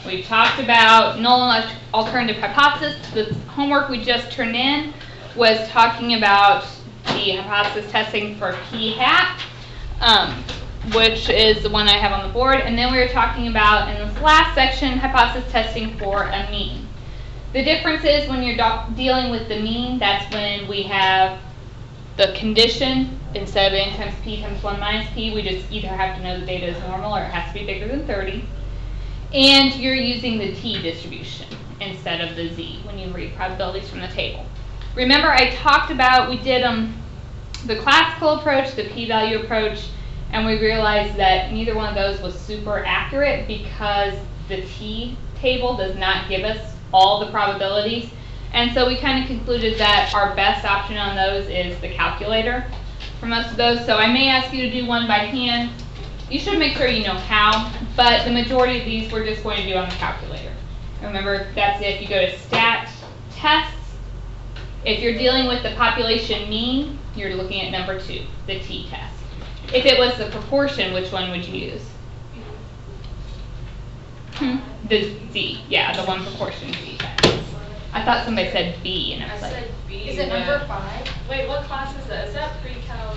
We've talked about null and alternative hypothesis. The homework we just turned in was talking about the hypothesis testing for p hat, which is the one I have on the board. And then we were talking about, in this last section, hypothesis testing for a mean. The difference is when you're dealing with the mean, that's when we have the condition. Instead of n times p times 1 minus p, we just either have to know the data is normal or it has to be bigger than 30. And you're using the t distribution instead of the z when you read probabilities from the table. Remember, I talked about, we did the classical approach, the p-value approach, and we realized that neither one of those was super accurate because the t table does not give us all the probabilities. And so we kind of concluded that our best option on those is the calculator for most of those. So I may ask you to do one by hand. You should make sure you know how, but the majority of these we're just going to do on the calculator. Remember, that's if you go to stat tests. If you're dealing with the population mean, you're looking at number 2, the t test. If it was the proportion, which one would you use? The z, yeah, the one proportion z test. I thought somebody said B, and I was like, said B. Is it number 5? Wait, what class is that? Is that pre-calc?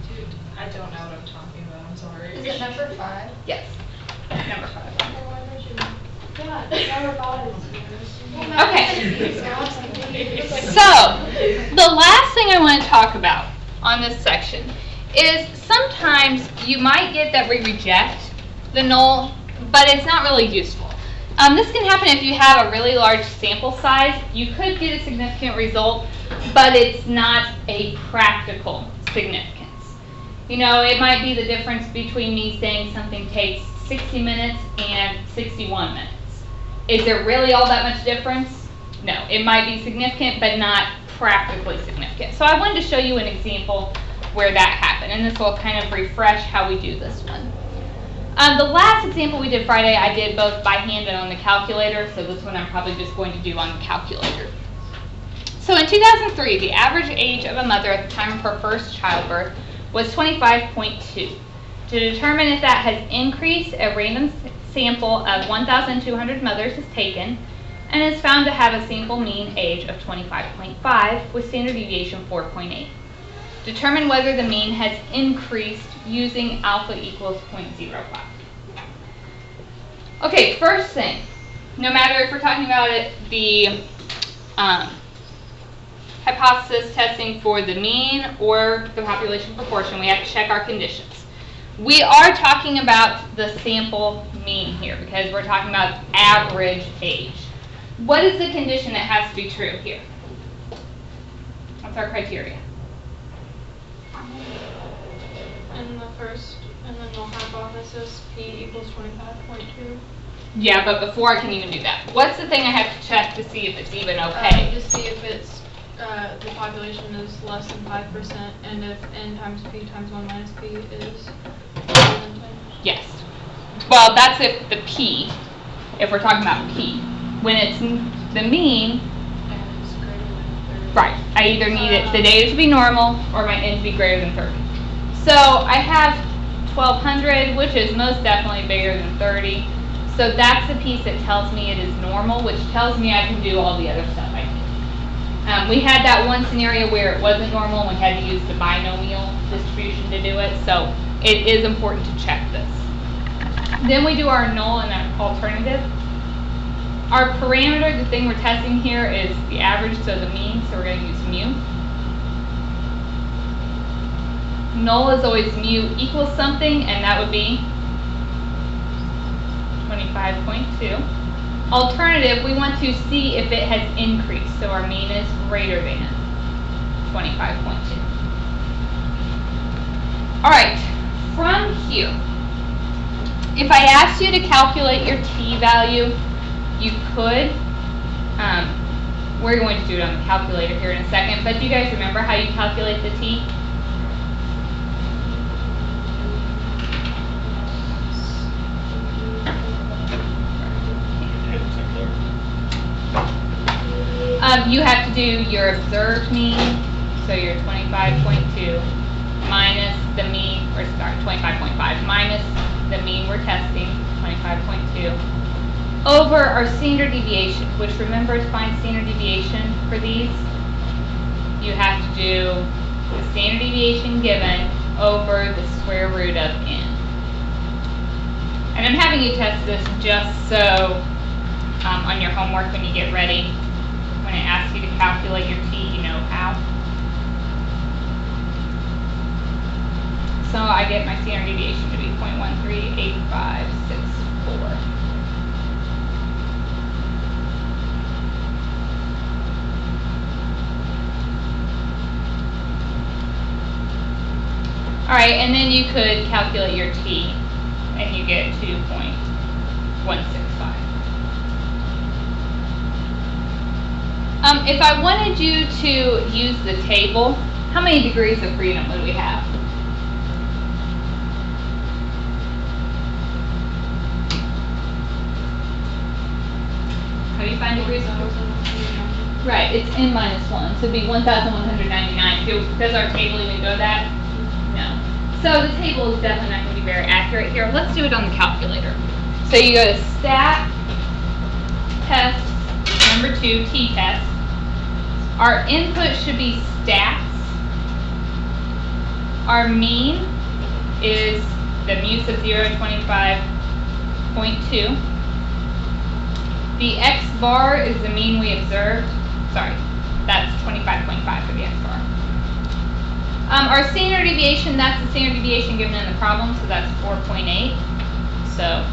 Dude, I don't know what I'm talking about. I'm sorry. Is it number 5? yes, number 5. God, number 5 is Okay. So, the last thing I want to talk about on this section is sometimes you might get that we reject the null, but it's not really useful. This can happen if you have a really large sample size. You could get a significant result, but it's not a practical significance. You know, it might be the difference between me saying something takes 60 minutes and 61 minutes. Is there really all that much difference? No, it might be significant, but not practically significant. So I wanted to show you an example where that happened, and this will kind of refresh how we do this one. The last example we did Friday, I did both by hand and on the calculator, so this one I'm probably just going to do on the calculator. So in 2003, the average age of a mother at the time of her first childbirth was 25.2. To determine if that has increased, a random sample of 1,200 mothers is taken and is found to have a sample mean age of 25.5 with standard deviation 4.8. Determine whether the mean has increased using alpha equals 0.05. Okay, first thing, no matter if we're talking about the hypothesis testing for the mean or the population proportion, we have to check our conditions. We are talking about the sample mean here because we're talking about average age. What is the condition that has to be true here? What's our criteria? In the first, and then null hypothesis, p equals 25.2. Yeah, but before I can even do that, what's the thing I have to check to see if it's even okay? Just see if it's the population is less than 5%, and if n times p times 1 minus p is greater than 10. Yes. Well, that's if the p, if we're talking about p. When it's the mean, And it's greater than 30. right, I either need it, the data to be normal or my n to be greater than 30. So I have 1,200, which is most definitely bigger than 30. So that's the piece that tells me it is normal, which tells me I can do all the other stuff I did. We had that one scenario where it wasn't normal and we had to use the binomial distribution to do it. So it is important to check this. Then we do our null and our alternative. Our parameter, the thing we're testing here, is the average, so the mean, so we're going to use mu. Null is always mu equals something, and that would be 25.2. Alternative, we want to see if it has increased, so our mean is greater than 25.2. All right, from here, if I asked you to calculate your t-value, you could. We're going to do it on the calculator here in a second, but do you guys remember how you calculate the t? You have to do your observed mean, so your 25.2 minus the mean, or sorry, 25.5 minus the mean we're testing, 25.2, over our standard deviation, which remember to find standard deviation for these, you have to do the standard deviation given over the square root of n. And I'm having you test this just so on your homework when you get ready, when it asks you to calculate your t, you know how. So I get my standard deviation to be 0.138564. Alright, and then you could calculate your t, and you get 2.165. If I wanted you to use the table, how many degrees of freedom would we have? How do you find degrees of freedom? Right, it's n minus 1, so it'd be 1,199. Does our table even go that? No. So the table is definitely not going to be very accurate here. Let's do it on the calculator. So you go to stat, test, number 2, t-test. Our input should be stats. Our mean is the mu sub 0, 25.2. The x bar is the mean we observed. Sorry, that's 25.5 for the x bar. Our standard deviation, that's the standard deviation given in the problem, so that's 4.8. So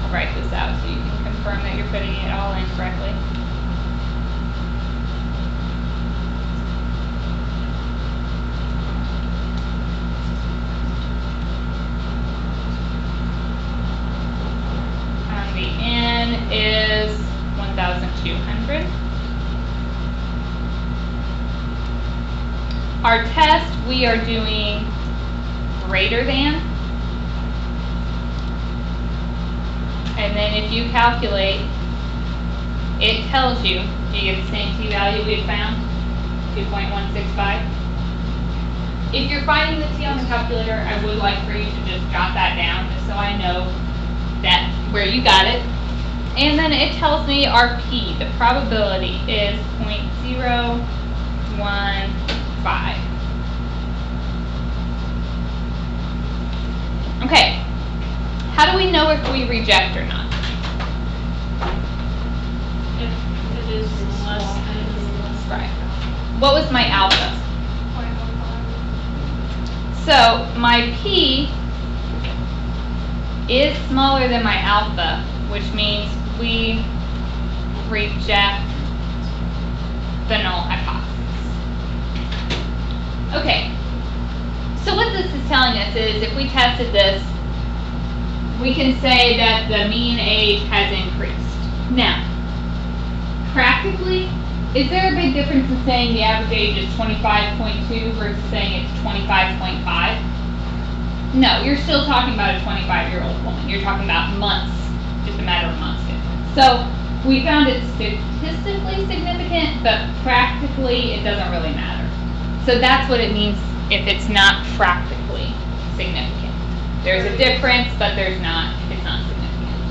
I'll write this out so you can confirm that you're putting it all in correctly. The n is 1,200. Our test, we are doing greater than. And then if you calculate, it tells you, do you get the same t-value we had found? 2.165. If you're finding the t on the calculator, I would like for you to just jot that down just so I know that where you got it. And then it tells me our p, the probability is 0.015. Okay, how do we know if we reject or not? If it is less than. Right. What was my alpha? 0.15. So my p is smaller than my alpha, which means we reject the null hypothesis. Okay, so what this is telling us is if we tested this, we can say that the mean age has increased. Now, practically, is there a big difference in saying the average age is 25.2 versus saying it's 25.5? No, you're still talking about a 25-year-old woman. You're talking about months, just a matter of months difference. So we found it statistically significant, but practically it doesn't really matter. So that's what it means if it's not practically significant. There's a difference, but it's not significant.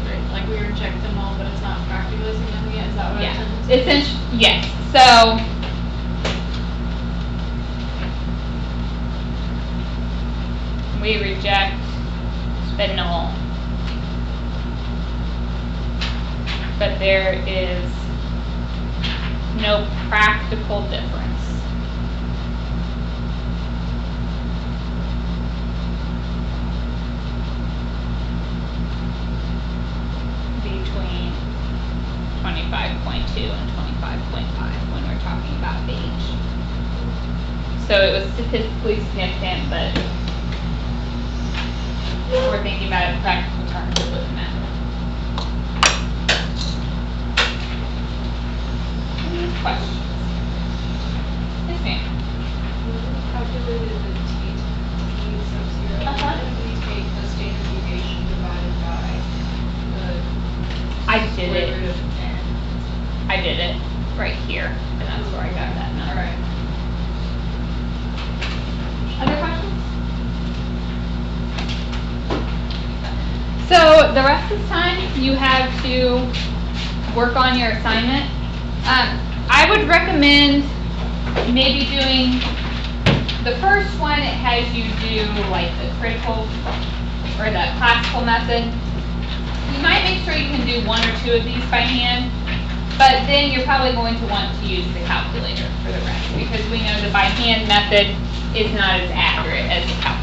Right, like we reject them all, but it's not practically significant. Is that what Yeah. it says? Yes. So we reject the null, but there is no practical difference. Between 25.2 and 25.5 when we're talking about age. So it was statistically significant, but if we're thinking about it in practical terms, it wouldn't matter. Any questions? Yes, ma'am. Calculated the t sub 0. Uh-huh. How did we take the standard deviation divided by the I did square it. root of n? I did it right here, and that's where I got that number. Alright. Other questions? So the rest of the time you have to work on your assignment. I would recommend maybe doing the first one. It has you do like the critical or the classical method. You might make sure you can do 1 or 2 of these by hand, but then you're probably going to want to use the calculator for the rest because we know the by hand method is not as accurate as the calculator.